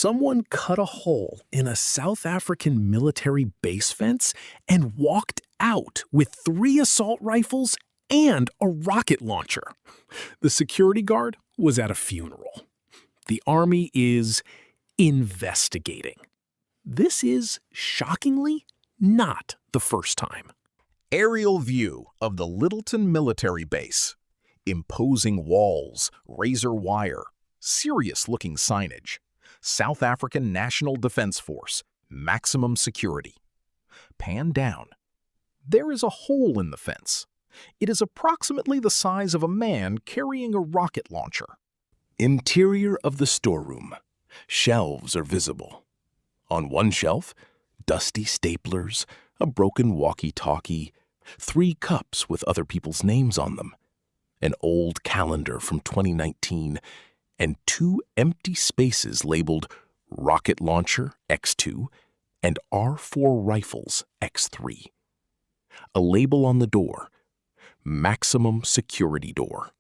Someone cut a hole in a South African military base fence and walked out with 3 assault rifles and a rocket launcher. The security guard was at a funeral. The army is investigating. This is, shockingly, not the first time. Aerial view of the Lyttelton military base. Imposing walls, razor wire, serious-looking signage. South African National Defense Force, maximum security. Pan down. There is a hole in the fence. It is approximately the size of a man carrying a rocket launcher. Interior of the storeroom. Shelves are visible. On one shelf, dusty staplers, a broken walkie-talkie, 3 cups with other people's names on them, an old calendar from 2019, and 2 empty spaces labeled Rocket Launcher X2 and R4 Rifles X3. A label on the door, Maximum Security Door.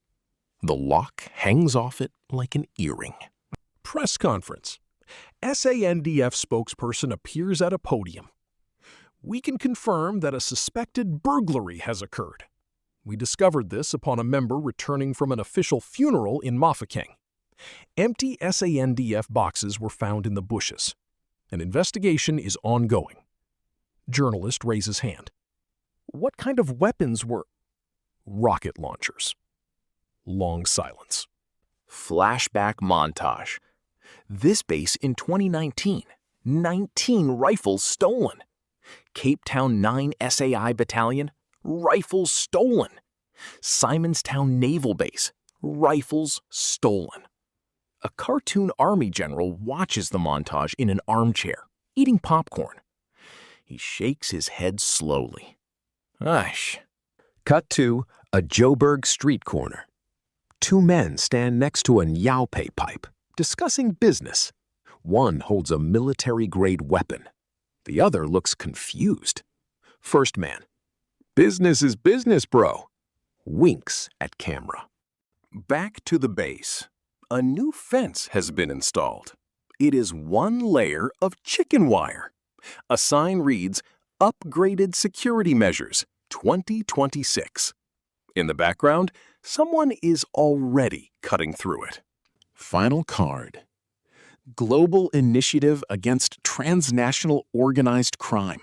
The lock hangs off it like an earring. Press conference. SANDF spokesperson appears at a podium. We can confirm that a suspected burglary has occurred. We discovered this upon a member returning from an official funeral in Mafikeng. Empty SANDF boxes were found in the bushes. An investigation is ongoing. Journalist raises hand. What kind of weapons were? Rocket launchers. Long silence. Flashback montage. This base in 2019. 19 rifles stolen. Cape Town 9 SAI Battalion. Rifles stolen. Simonstown Naval Base. Rifles stolen. A cartoon army general watches the montage in an armchair, eating popcorn. He shakes his head slowly. Aish. Cut to a Joburg street corner. 2 men stand next to a Nyaupe pipe, discussing business. One holds a military-grade weapon. The other looks confused. First man. Business is business, bro. Winks at camera. Back to the base. A new fence has been installed. It is 1 layer of chicken wire. A sign reads, Upgraded Security Measures 2026. In the background, someone is already cutting through it. Final card. Global Initiative Against Transnational Organized Crime.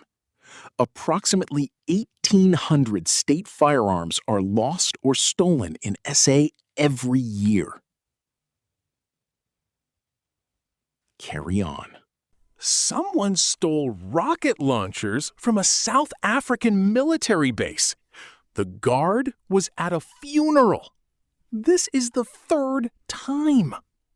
Approximately 1,800 state firearms are lost or stolen in SA every year. Carry on. Someone stole rocket launchers from a South African military base. The guard was at a funeral. This is the 3rd time.